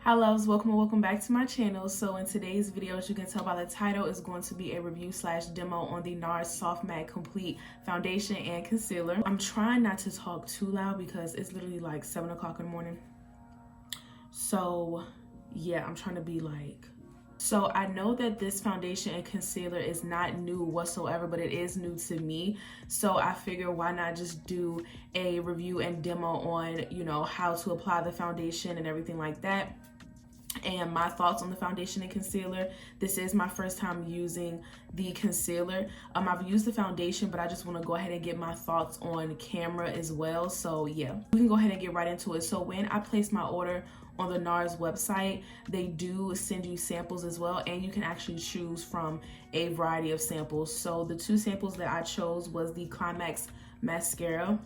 Hi loves, welcome and welcome back to my channel. So in today's video, as you can tell by the title, is going to be a review slash demo on the Nars Soft Matte Complete Foundation and Concealer. I'm trying not to talk too loud because it's literally like 7 o'clock in the morning. So yeah, I'm trying to be like... So I know that this foundation and concealer is not new whatsoever, but it is new to me. So I figure why not just do a review and demo on, how to apply the foundation and everything like that, and my thoughts on the foundation and concealer. This is my first time using the concealer. I've used the foundation, but I just want to go ahead and get my thoughts on camera as well. So yeah, we can go ahead and get right into it. So when I placed my order on the Nars website, they do send you samples as well, and you can actually choose from a variety of samples. So the two samples that I chose was the Climax mascara.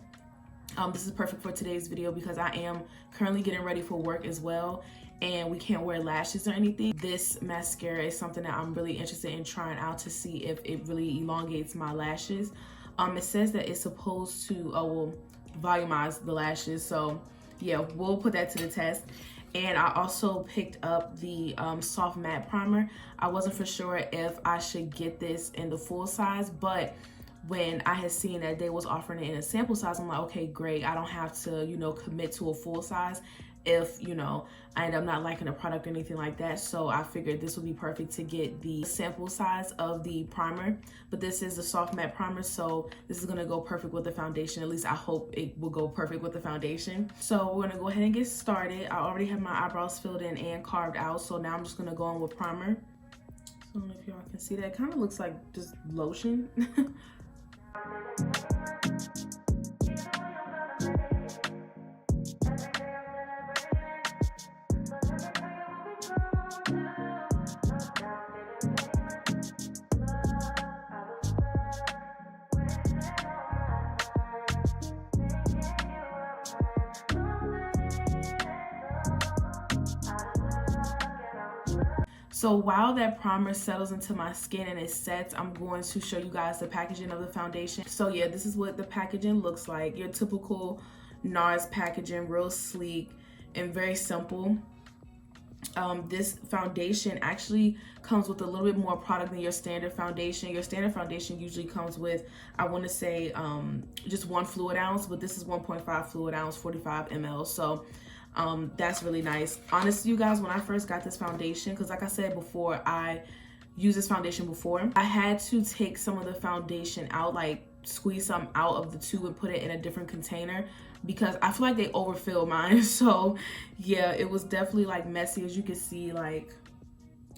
This is perfect for today's video because I am currently getting ready for work as well, and we can't wear lashes or anything. This mascara is something that I'm really interested in trying out to see if it really elongates my lashes. It says that it's supposed to volumize the lashes, so yeah, we'll put that to the test. And I also picked up the soft matte primer. I wasn't for sure if I should get this in the full size, but when I had seen that they was offering it in a sample size, I'm like, okay, great. I don't have to, commit to a full size if, I end up not liking the product or anything like that. So I figured this would be perfect to get the sample size of the primer. But this is the soft matte primer, so this is gonna go perfect with the foundation. At least I hope it will go perfect with the foundation. So we're gonna go ahead and get started. I already have my eyebrows filled in and carved out, so now I'm just gonna go in with primer. So I don't know if y'all can see that. It kind of looks like just lotion. So while that primer settles into my skin and it sets, I'm going to show you guys the packaging of the foundation. So yeah, this is what the packaging looks like. Your typical Nars packaging, real sleek and very simple. This foundation actually comes with a little bit more product than your standard foundation. Your standard foundation usually comes with, I want to say, just 1 fluid ounce, but this is 1.5 fluid ounce, 45 ml. So that's really nice. Honestly, you guys, when I first got this foundation, because like I said before, I used this foundation before, I had to take some of the foundation out, like squeeze some out of the tube and put it in a different container because I feel like they overfilled mine. So yeah, it was definitely like messy. As you can see, like,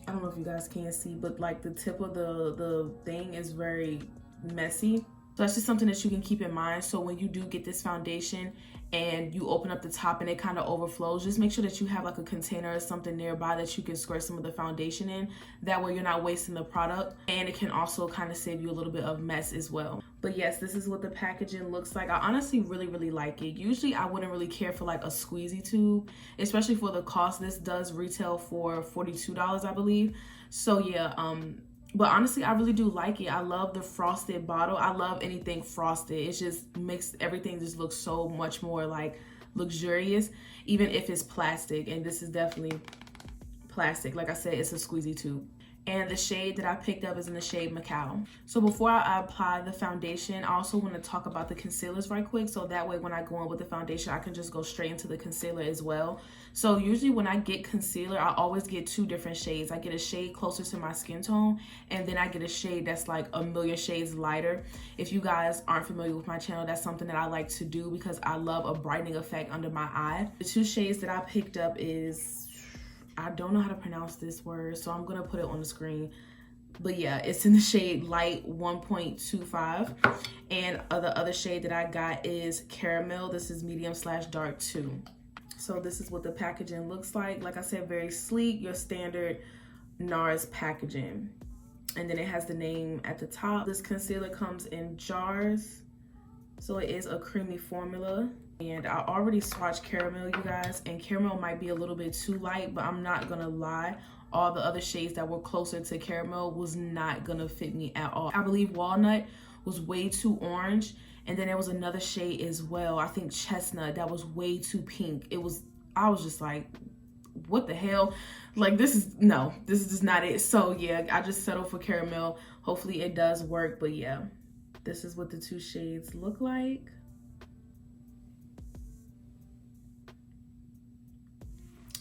I don't know if you guys can see, but like the tip of the thing is very messy. So that's just something that you can keep in mind. So when you do get this foundation and you open up the top and it kind of overflows, just make sure that you have like a container or something nearby that you can squirt some of the foundation in. That way you're not wasting the product, and it can also kind of save you a little bit of mess as well. But yes, this is what the packaging looks like. I honestly really like it. Usually I wouldn't really care for like a squeezy tube, especially for the cost. This does retail for $42, I believe. So yeah, but honestly, I really do like it. I love the frosted bottle. I love anything frosted. It just makes everything just look so much more like luxurious, even if it's plastic. And this is definitely plastic. Like I said, it's a squeezy tube. And the shade that I picked up is in the shade Macao. So before I apply the foundation, I also want to talk about the concealers right quick. So that way when I go in with the foundation, I can just go straight into the concealer as well. So usually when I get concealer, I always get 2 different shades. I get a shade closer to my skin tone, and then I get a shade that's like a million shades lighter. If you guys aren't familiar with my channel, that's something that I like to do because I love a brightening effect under my eye. The 2 shades that I picked up is... I don't know how to pronounce this word, so I'm gonna put it on the screen. But yeah, it's in the shade Light 1.25. And the other shade that I got is Caramel. This is medium/dark 2. So this is what the packaging looks like. Like I said, very sleek, your standard Nars packaging. And then it has the name at the top. This concealer comes in jars, so it is a creamy formula. And I already swatched Caramel, you guys, and Caramel might be a little bit too light, but I'm not gonna lie, all the other shades that were closer to Caramel was not gonna fit me at all. I believe Walnut was way too orange, and then there was another shade as well, I think Chestnut, that was way too pink. I was just like, what the hell? Like, this is just not it. So yeah, I just settled for caramel. Hopefully it does work. But yeah, this is what the two shades look like.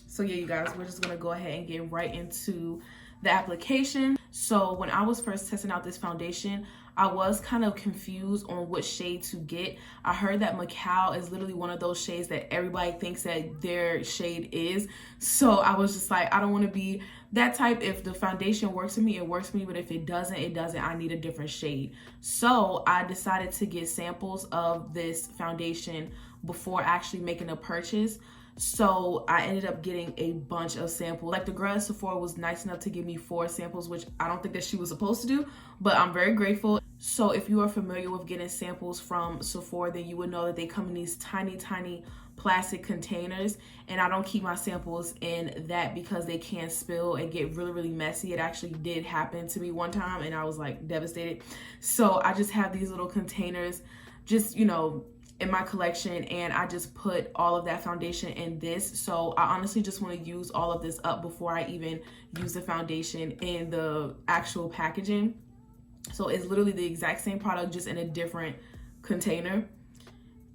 So yeah, you guys, we're just gonna go ahead and get right into the application. So when I was first testing out this foundation, I was kind of confused on what shade to get. I heard that Macao is literally one of those shades that everybody thinks that their shade is. So I was just like, I don't want to be that type. If the foundation works for me, it works for me. But if it doesn't, it doesn't. I need a different shade. So I decided to get samples of this foundation before actually making a purchase. So I ended up getting a bunch of samples. Like, the girl at Sephora was nice enough to give me 4 samples, which I don't think that she was supposed to do, but I'm very grateful. So if you are familiar with getting samples from Sephora, then you would know that they come in these tiny, tiny plastic containers. And I don't keep my samples in that because they can spill and get really, really messy. It actually did happen to me one time and I was like devastated. So I just have these little containers, just, you know, in my collection, and I just put all of that foundation in this. So I honestly just want to use all of this up before I even use the foundation in the actual packaging. So it's literally the exact same product, just in a different container.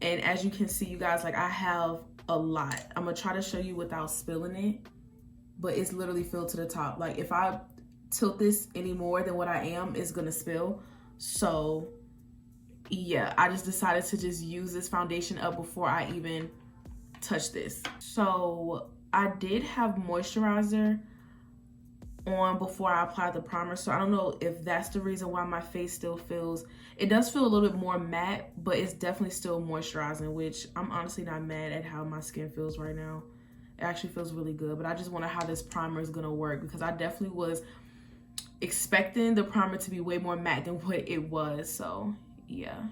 And as you can see, you guys, like, I have a lot. I'm gonna try to show you without spilling it, but it's literally filled to the top. Like, if I tilt this any more than what I am, it's gonna spill. So yeah, I just decided to just use this foundation up before I even touch this. So I did have moisturizer on before I applied the primer, so I don't know if that's the reason why my face still feels, it does feel a little bit more matte, but it's definitely still moisturizing, which I'm honestly not mad at how my skin feels right now. It actually feels really good, but I just wonder how this primer is gonna work, because I definitely was expecting the primer to be way more matte than what it was. So yeah.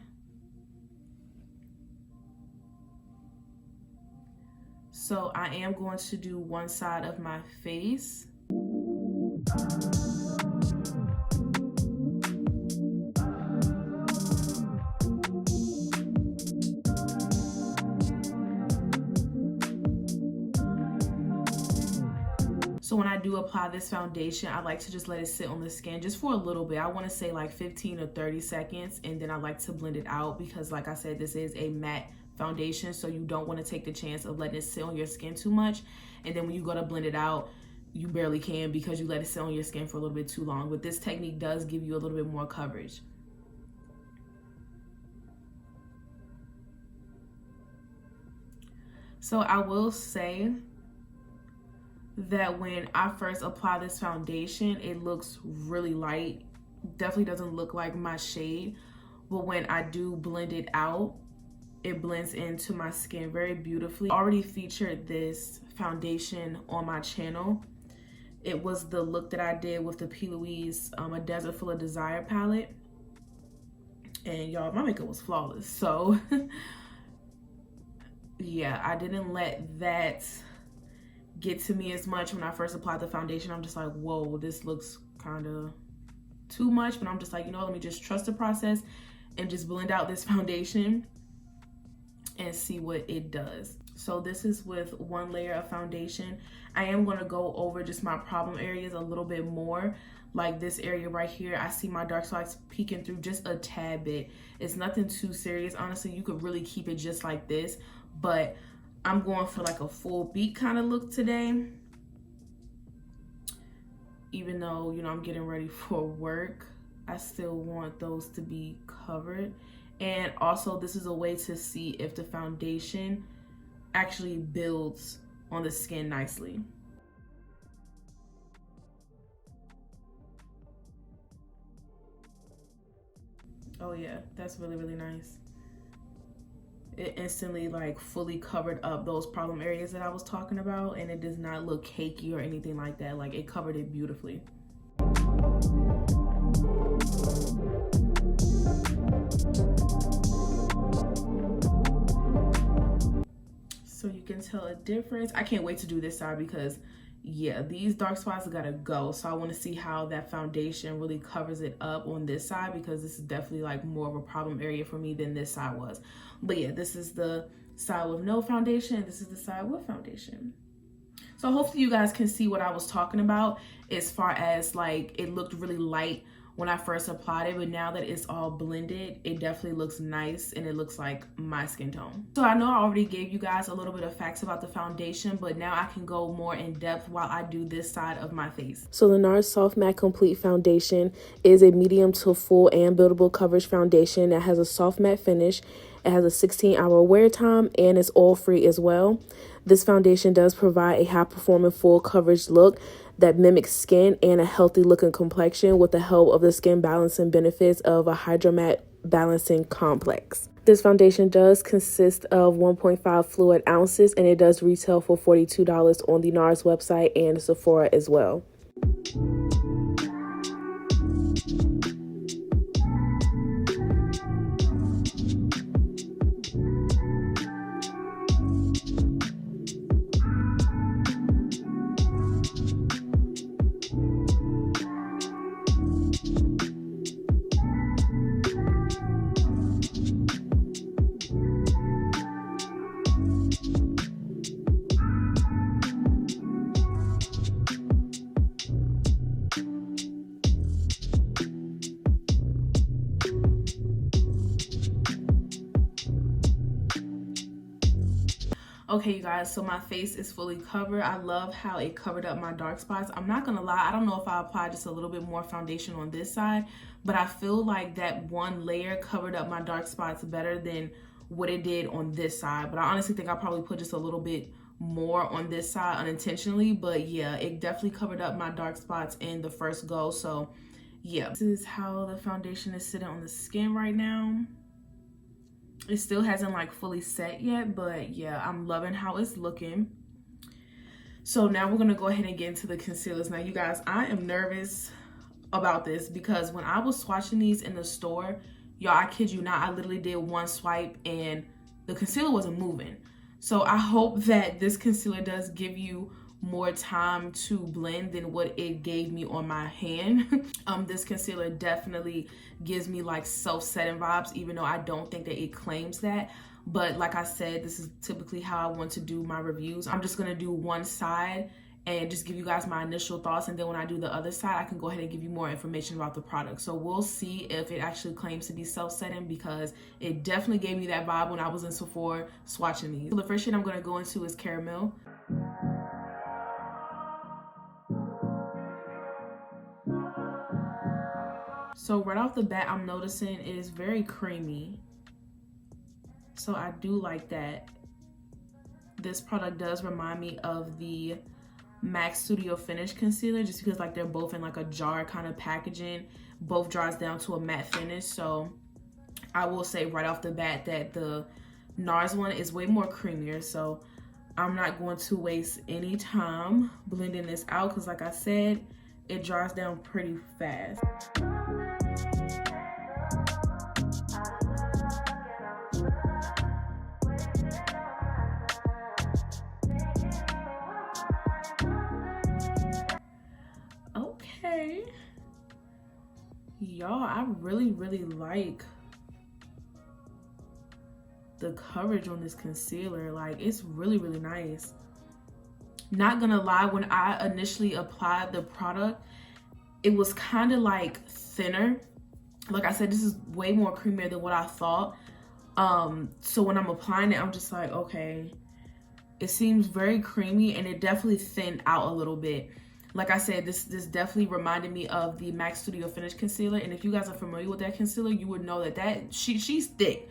So I am going to do one side of my face. So when I do apply this foundation, I like to just let it sit on the skin just for a little bit. I want to say like 15 or 30 seconds, and then I like to blend it out because, like I said, this is a matte foundation, so you don't want to take the chance of letting it sit on your skin too much. And then when you go to blend it out, you barely can because you let it sit on your skin for a little bit too long. But this technique does give you a little bit more coverage. So I will say that when I first apply this foundation, it looks really light. Definitely doesn't look like my shade, but when I do blend it out, it blends into my skin very beautifully. I already featured this foundation on my channel. It was the look that I did with the P. Louise A Desert Full of Desire palette, and y'all, my makeup was flawless. So yeah, I didn't let that get to me as much when I first applied the foundation. I'm just like, whoa, this looks kind of too much, but I'm just like, you know, let me just trust the process and just blend out this foundation and see what it does. So this is with one layer of foundation. I am going to go over just my problem areas a little bit more. Like this area right here, I see my dark spots peeking through just a tad bit. It's nothing too serious. Honestly, you could really keep it just like this, but I'm going for like a full beat kind of look today. Even though, you know, I'm getting ready for work, I still want those to be covered. And also, this is a way to see if the foundation actually builds on the skin nicely. Oh yeah, that's really, really nice. It instantly like fully covered up those problem areas that I was talking about, and it does not look cakey or anything like that. Like, it covered it beautifully. So you can tell a difference. I can't wait to do this side because yeah, these dark spots gotta go. So I want to see how that foundation really covers it up on this side, because this is definitely like more of a problem area for me than this side was. But yeah, this is the side with no foundation, this is the side with foundation. So hopefully you guys can see what I was talking about as far as like it looked really light when I first applied it, but now that it's all blended, it definitely looks nice and it looks like my skin tone. So I know I already gave you guys a little bit of facts about the foundation, but now I can go more in depth while I do this side of my face. So the Nars Soft Matte Complete Foundation is a medium to full and buildable coverage foundation that has a soft matte finish. It has a 16-hour wear time and it's oil-free as well. This foundation does provide a high-performing full coverage look that mimics skin and a healthy looking complexion with the help of the skin balancing benefits of a Hydromat Balancing Complex. This foundation does consist of 1.5 fluid ounces and it does retail for $42 on the Nars website and Sephora as well. Okay, you guys, so my face is fully covered. I love how it covered up my dark spots. I'm not gonna lie, I don't know if I applied just a little bit more foundation on this side, but I feel like that one layer covered up my dark spots better than what it did on this side. But I honestly think I probably put just a little bit more on this side unintentionally, but yeah, it definitely covered up my dark spots in the first go. So yeah, this is how the foundation is sitting on the skin right now. It still hasn't like fully set yet, but yeah, I'm loving how it's looking. So now we're gonna go ahead and get into the concealers. Now you guys, I am nervous about this because when I was swatching these in the store, y'all, I kid you not, I literally did one swipe and the concealer wasn't moving. So I hope that this concealer does give you more time to blend than what it gave me on my hand. This concealer definitely gives me like self-setting vibes, even though I don't think that it claims that. But like I said, this is typically how I want to do my reviews. I'm just gonna do one side and just give you guys my initial thoughts, and then when I do the other side, I can go ahead and give you more information about the product. So we'll see if it actually claims to be self-setting, because it definitely gave me that vibe when I was in Sephora swatching these. So the first shade I'm gonna go into is Caramel. So right off the bat, I'm noticing it is very creamy. So I do like that. This product does remind me of the MAC Studio Finish Concealer, just because like they're both in like a jar kind of packaging. Both dries down to a matte finish. So I will say right off the bat that the Nars one is way more creamier. So I'm not going to waste any time blending this out, because like I said, it dries down pretty fast. Okay. Y'all, I really like the coverage on this concealer. Like, it's really nice. Not gonna lie, when I initially applied the product, it was kind of like thinner. Like I said, this is way more creamier than what I thought. So when I'm applying it, I'm just like, okay, it seems very creamy, and it definitely thinned out a little bit. Like I said, this definitely reminded me of the MAC Studio Finish Concealer, and if you guys are familiar with that concealer, you would know that she's thick.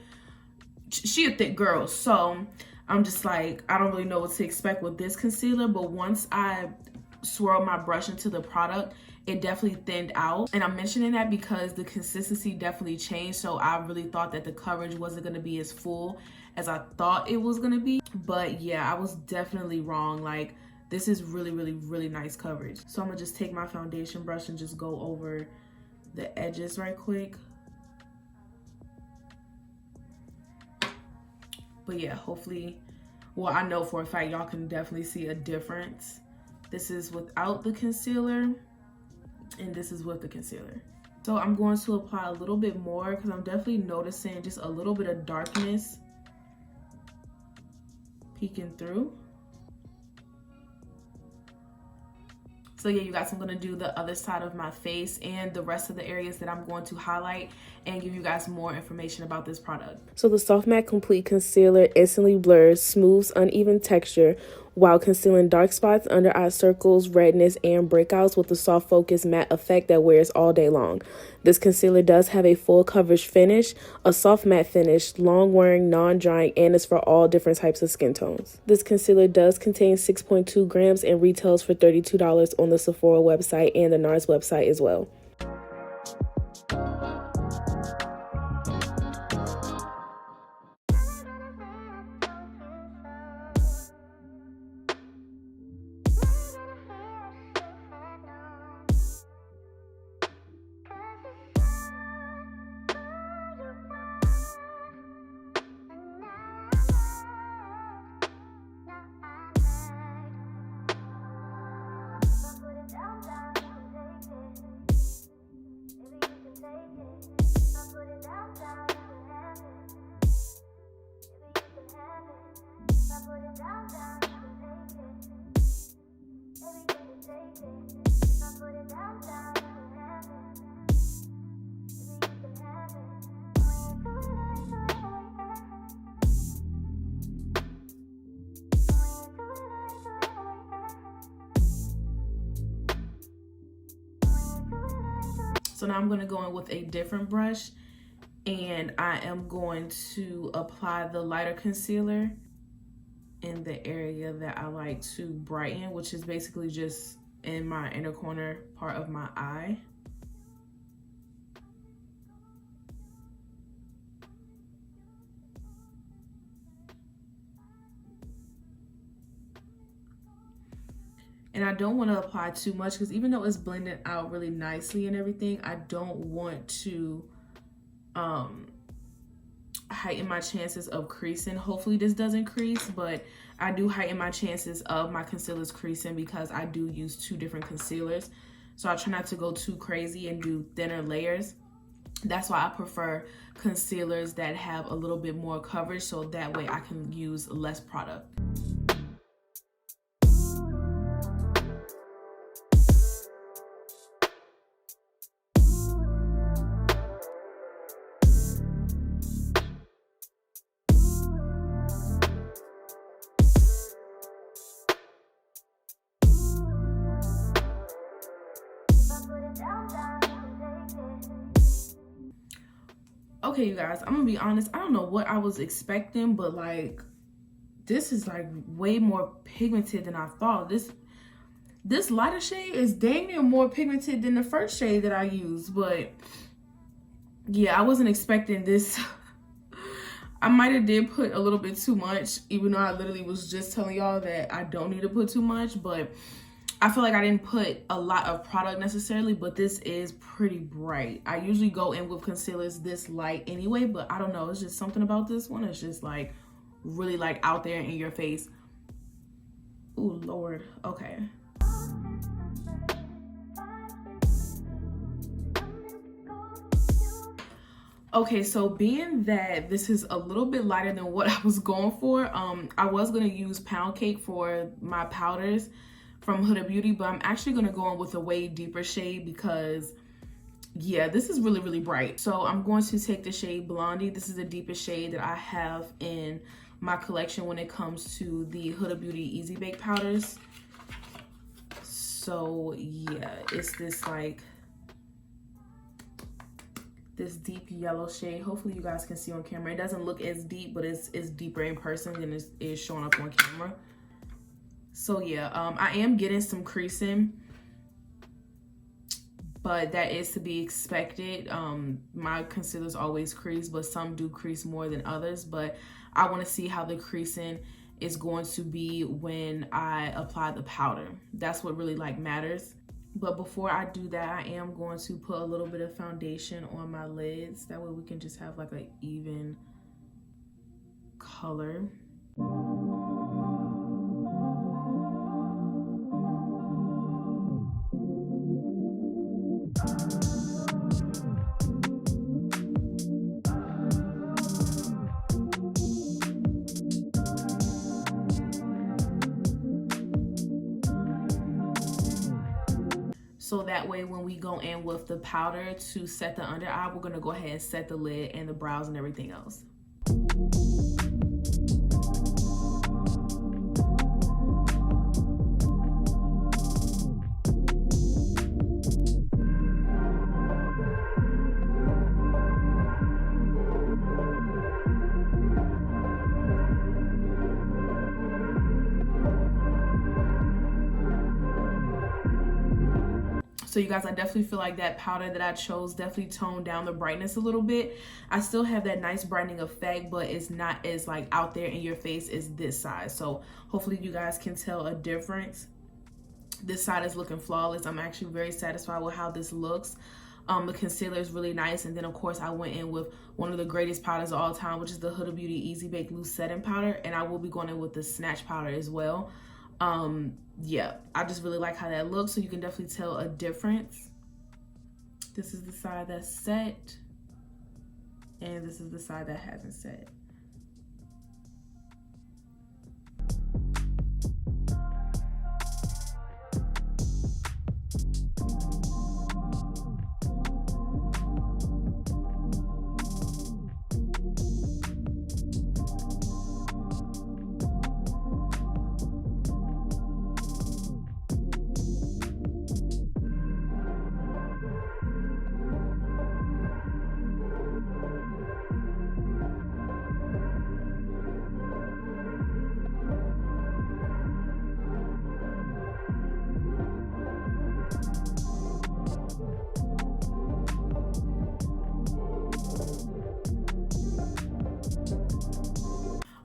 She a thick girl. So I'm just like, I don't really know what to expect with this concealer, but once I swirled my brush into the product, it definitely thinned out. And I'm mentioning that because the consistency definitely changed. So I really thought that the coverage wasn't going to be as full as I thought it was going to be. But yeah, I was definitely wrong. Like, this is really nice coverage. So I'm gonna just take my foundation brush and just go over the edges right quick. But yeah, hopefully, well, I know for a fact y'all can definitely see a difference. This is without the concealer, and this is with the concealer. So I'm going to apply a little bit more, because I'm definitely noticing just a little bit of darkness peeking through. So yeah, you guys, I'm going to do the other side of my face and the rest of the areas that I'm going to highlight and give you guys more information about this product. So the Soft Matte Complete Concealer instantly blurs, smooths uneven texture while concealing dark spots, under eye circles, redness, and breakouts with a soft focus matte effect that wears all day long. This concealer does have a full coverage finish, a soft matte finish, long wearing, non-drying, and is for all different types of skin tones. This concealer does contain 6.2 grams and retails for $32 on the Sephora website and the Nars website as well. So now I'm going to go in with a different brush, and I am going to apply the lighter concealer in the area that I like to brighten, which is basically just in my inner corner part of my eye. And I don't want to apply too much because even though it's blended out really nicely and everything, I don't want to heighten my chances of creasing. Hopefully this doesn't crease, but I do heighten my chances of my concealers creasing because I do use two different concealers. So I try not to go too crazy and do thinner layers. That's why I prefer concealers that have a little bit more coverage, so that way I can use less product. Okay, you guys, I'm gonna be honest, I don't know what I was expecting, but like this is like way more pigmented than I thought. This lighter shade is dang near more pigmented than the first shade that I used, but yeah, I wasn't expecting this. I might have did put a little bit too much, even though I literally was just telling y'all that I don't need to put too much, but I feel like I didn't put a lot of product necessarily, but this is pretty bright. I usually go in with concealers this light anyway, but I don't know, it's just something about this one. It's just like really like out there in your face. Ooh, Lord, okay. Okay, so being that this is a little bit lighter than what I was going for, I was gonna use Pound Cake for my powders from Huda Beauty, but I'm actually gonna go in with a way deeper shade because yeah, this is really, really bright. So I'm going to take the shade Blondie. This is the deepest shade that I have in my collection when it comes to the Huda Beauty Easy Bake powders. So yeah, it's this like this deep yellow shade. Hopefully you guys can see on camera. It doesn't look as deep, but it's deeper in person than it is showing up on camera. So yeah, I am getting some creasing, but that is to be expected. My concealers always crease, but some do crease more than others. But I want to see how the creasing is going to be when I apply the powder. That's what really like matters. But before I do that, I am going to put a little bit of foundation on my lids. That way we can just have like an even color. So that way when we go in with the powder to set the under eye, we're going to go ahead and set the lid and the brows and everything else. So you guys, I definitely feel like that powder that I chose definitely toned down the brightness a little bit. I still have that nice brightening effect, but it's not as like out there in your face as this side. So hopefully you guys can tell a difference. This side is looking flawless. I'm actually very satisfied with how this looks. The concealer is really nice. And then of course I went in with one of the greatest powders of all time, which is the Huda Beauty Easy Bake Loose Setting Powder. And I will be going in with the Snatch Powder as well. Yeah, I just really like how that looks, so you can definitely tell a difference. This is the side that's set, and this is the side that hasn't set.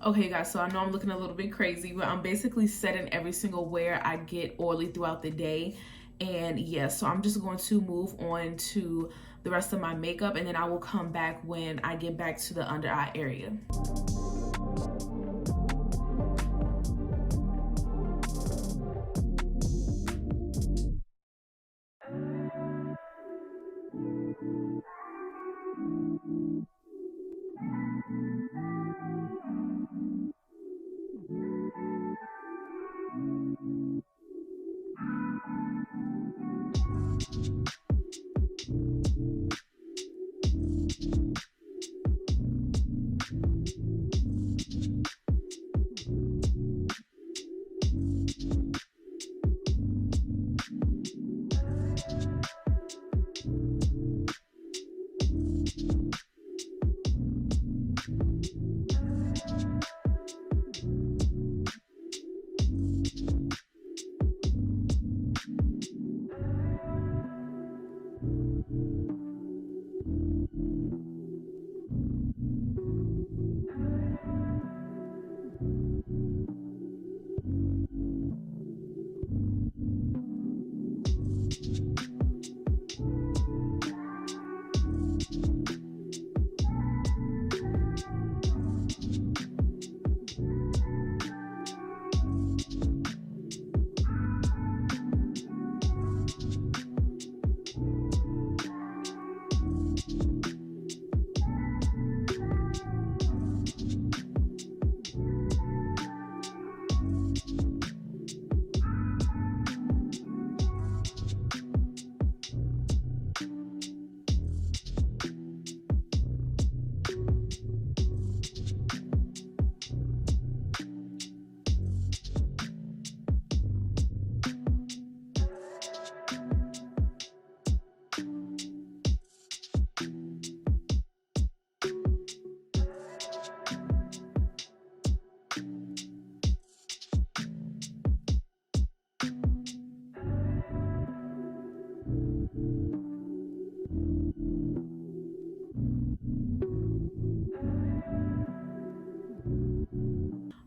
Okay guys, so I know I'm looking a little bit crazy, but I'm basically setting every single wear I get oily throughout the day. And yeah, so I'm just going to move on to the rest of my makeup, and then I will come back when I get back to the under eye area.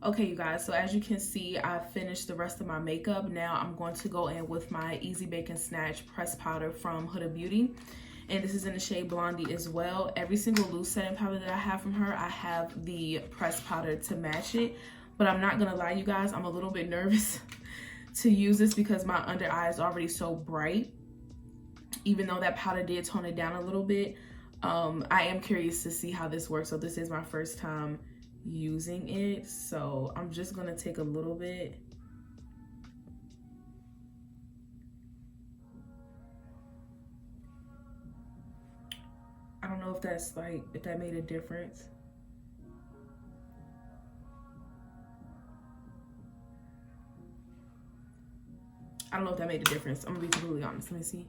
Okay, you guys, so as you can see, I finished the rest of my makeup. Now I'm going to go in with my Easy Bake and Snatch press powder from Huda Beauty. And this is in the shade Blondie as well. Every single loose setting powder that I have from her, I have the press powder to match it. But I'm not gonna lie, you guys, I'm a little bit nervous to use this because my under eye is already so bright. Even though that powder did tone it down a little bit, I am curious to see how this works. So this is my first time using it, so I'm just gonna take a little bit. if that's like, if that made a difference. I don't know if that made a difference. I'm gonna be completely honest. Let me see.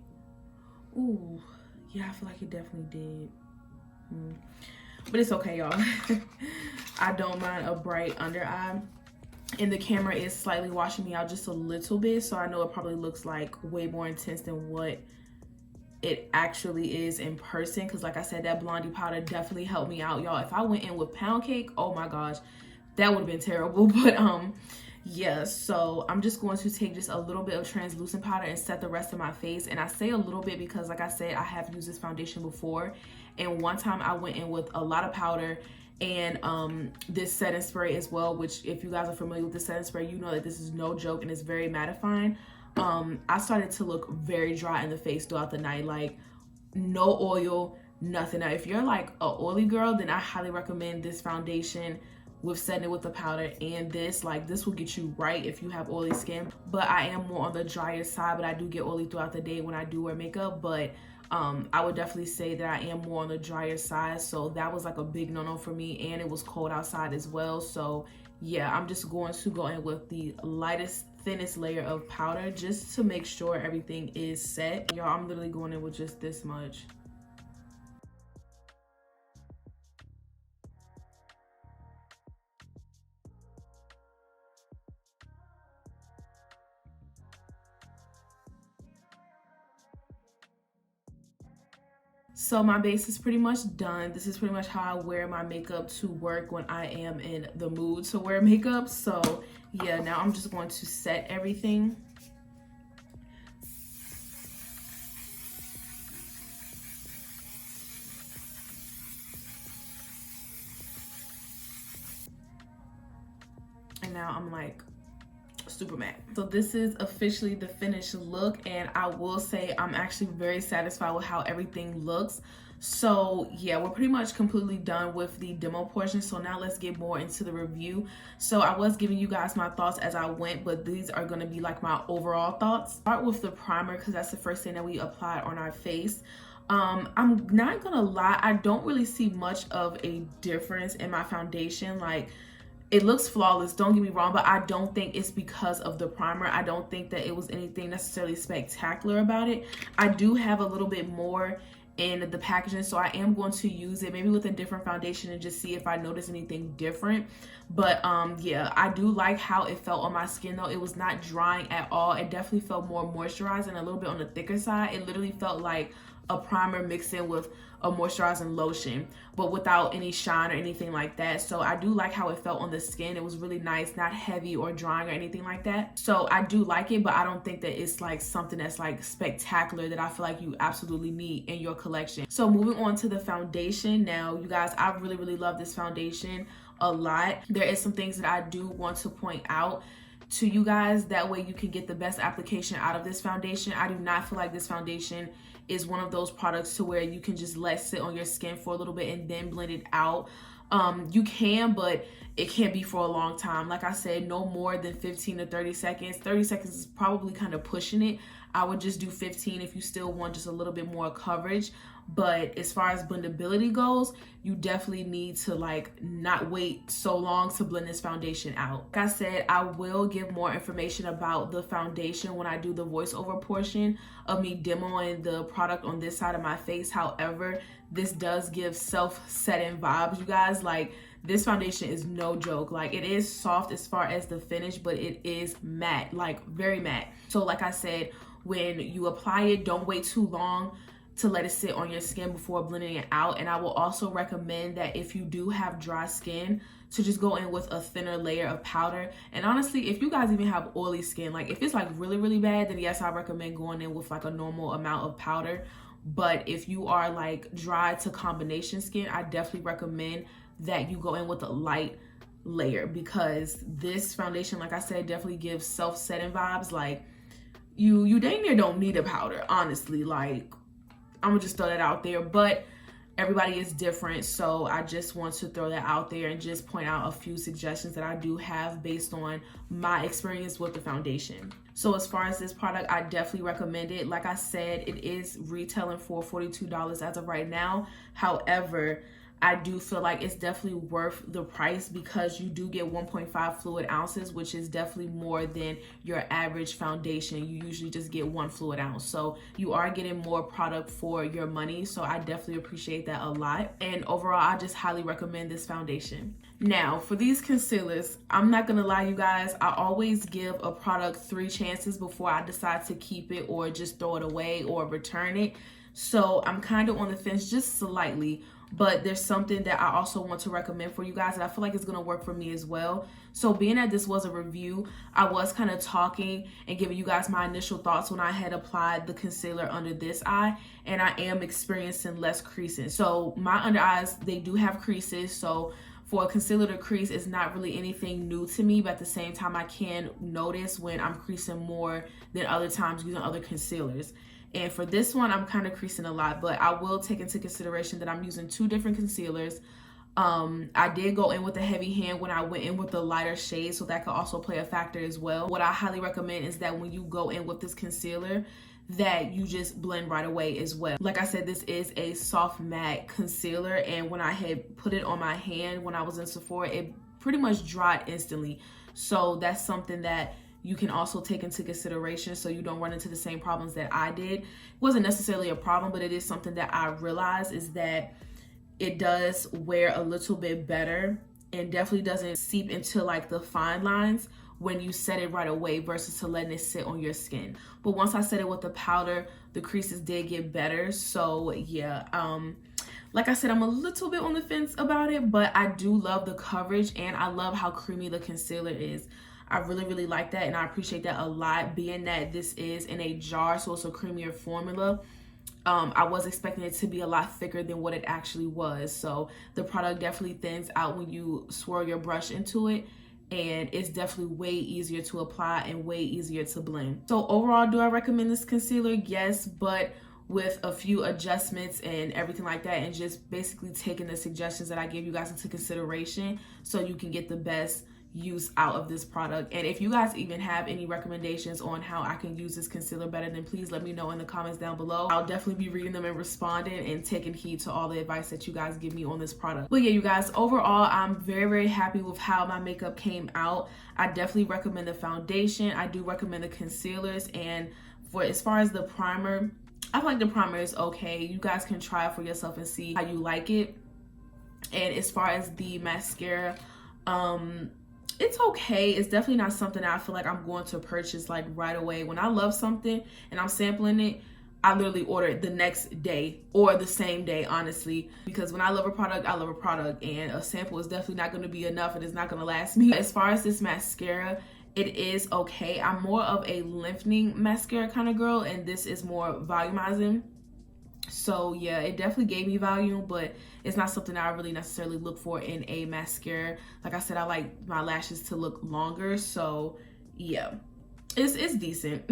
Ooh, yeah, I feel like it definitely did. But it's okay, y'all. I don't mind a bright under eye. And the camera is slightly washing me out just a little bit, so I know it probably looks like way more intense than what it actually is in person. Because like I said, that blondie powder definitely helped me out, y'all. If I went in with pound cake, oh my gosh, that would have been terrible. But yeah, so I'm just going to take just a little bit of translucent powder and set the rest of my face. And I say a little bit because like I said, I have used this foundation before, and one time I went in with a lot of powder and this setting spray as well, which if you guys are familiar with the setting spray, you know that this is no joke and it's very mattifying. I started to look very dry in the face throughout the night, like no oil, nothing. Now if you're like a oily girl, then I highly recommend this foundation with setting it with the powder, and this will get you right if you have oily skin. But I am more on the drier side, but I do get oily throughout the day when I do wear makeup. But I would definitely say that I am more on the drier side, so that was like a big no-no for me, and it was cold outside as well. So yeah, I'm just going to go in with the lightest, thinnest layer of powder just to make sure everything is set. Y'all, I'm literally going in with just this much. So my base is pretty much done. This is pretty much how I wear my makeup to work when I am in the mood to wear makeup. So yeah, now I'm just going to set everything. And now I'm like super matte. So this is officially the finished look, and I will say I'm actually very satisfied with how everything looks. So yeah, we're pretty much completely done with the demo portion. So now let's get more into the review. So I was giving you guys my thoughts as I went, but these are going to be like my overall thoughts. Start with the primer because that's the first thing that we applied on our face. I'm not gonna lie, I don't really see much of a difference in my foundation. Like, it looks flawless, don't get me wrong, but I don't think it's because of the primer. I don't think that it was anything necessarily spectacular about it. I do have a little bit more in the packaging, so I am going to use it maybe with a different foundation and just see if I notice anything different. But yeah, I do like how it felt on my skin though. It was not drying at all. It definitely felt more moisturized and a little bit on the thicker side. It literally felt like a primer mixed in with a moisturizing lotion, but without any shine or anything like that. So I do like how it felt on the skin. It was really nice, not heavy or drying or anything like that. So I do like it, but I don't think that it's like something that's like spectacular that I feel like you absolutely need in your collection. So moving on to the foundation now, you guys, I really love this foundation a lot. There is some things that I do want to point out to you guys, that way you can get the best application out of this foundation. I do not feel like this foundation is one of those products to where you can just let sit on your skin for a little bit and then blend it out. You can, but it can't be for a long time. Like I said, no more than 15 to 30 seconds. 30 seconds is probably kind of pushing it. I would just do 15 if you still want just a little bit more coverage. But as far as blendability goes, you definitely need to like not wait so long to blend this foundation out. Like I said, I will give more information about the foundation when I do the voiceover portion of me demoing the product on this side of my face. However, this does give self-setting vibes, you guys. Like, this foundation is no joke. Like, it is soft as far as the finish, but it is matte, like very matte. So like I said, when you apply it, don't wait too long to let it sit on your skin before blending it out. And I will also recommend that if you do have dry skin, to just go in with a thinner layer of powder. And honestly, if you guys even have oily skin, like if it's like really bad, then yes, I recommend going in with like a normal amount of powder. But if you are like dry to combination skin, I definitely recommend that you go in with a light layer, because this foundation, like I said, definitely gives self-setting vibes. Like, you dang near don't need a powder, honestly. Like, I'm gonna just throw that out there. But everybody is different, so I just want to throw that out there and just point out a few suggestions that I do have based on my experience with the foundation. So as far as this product, I definitely recommend it. Like I said, it is retailing for $42 as of right now. However, I do feel like it's definitely worth the price because you do get 1.5 fluid ounces, which is definitely more than your average foundation. You usually just get 1 fluid ounce. So you are getting more product for your money. So I definitely appreciate that a lot. And overall, I just highly recommend this foundation. Now, for these concealers, I'm not gonna lie, you guys, I always give a product 3 chances before I decide to keep it or just throw it away or return it. So I'm kind of on the fence just slightly, but there's something that I also want to recommend for you guys that I feel like is going to work for me as well. So being that this was a review, I was kind of talking and giving you guys my initial thoughts when I had applied the concealer under this eye, and I am experiencing less creasing. So my under eyes, they do have creases, so for a concealer to crease is not really anything new to me, but at the same time I can notice when I'm creasing more than other times using other concealers. And for this one, I'm kind of creasing a lot, but I will take into consideration that I'm using 2 different concealers. I did go in with a heavy hand when I went in with the lighter shade, so that could also play a factor as well. What I highly recommend is that when you go in with this concealer, that you just blend right away as well. Like I said, this is a soft matte concealer, and when I had put it on my hand when I was in Sephora, it pretty much dried instantly. So that's something that you can also take into consideration so you don't run into the same problems that I did. It wasn't necessarily a problem, but it is something that I realized is that it does wear a little bit better and definitely doesn't seep into like the fine lines when you set it right away versus to letting it sit on your skin. But once I set it with the powder, the creases did get better. So yeah, like I said, I'm a little bit on the fence about it, but I do love the coverage and I love how creamy the concealer is. I really like that, and I appreciate that a lot, being that this is in a jar, so it's a creamier formula. I was expecting it to be a lot thicker than what it actually was. So the product definitely thins out when you swirl your brush into it, and it's definitely way easier to apply and way easier to blend. So overall, do I recommend this concealer? Yes, but with a few adjustments and everything like that, and just basically taking the suggestions that I gave you guys into consideration so you can get the best use out of this product. And if you guys even have any recommendations on how I can use this concealer better, then please let me know in the comments down below. I'll definitely be reading them and responding and taking heed to all the advice that you guys give me on this product. But yeah, you guys, overall, I'm very happy with how my makeup came out. I definitely recommend the foundation. I do recommend the concealers, and for as far as the primer, I feel like the primer is okay. You guys can try it for yourself and see how you like it. And as far as the mascara, it's okay. It's definitely not something that I feel like I'm going to purchase like right away. When I love something and I'm sampling it, I literally order it the next day or the same day, honestly, because when I love a product, I love a product, and a sample is definitely not going to be enough and it's not going to last me. As far as this mascara, it is okay. I'm more of a lengthening mascara kind of girl, and this is more volumizing. So yeah, it definitely gave me volume, but it's not something that I really necessarily look for in a mascara. Like I said, I like my lashes to look longer, so yeah, it's decent.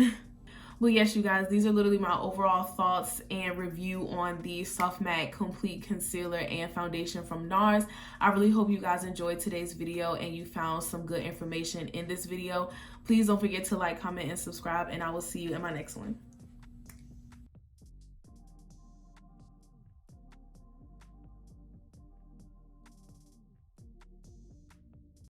But yes, you guys, these are literally my overall thoughts and review on the Soft Matte Complete Concealer and Foundation from Nars. I really hope you guys enjoyed today's video and you found some good information in this video. Please don't forget to like, comment, and subscribe, and I will see you in my next one.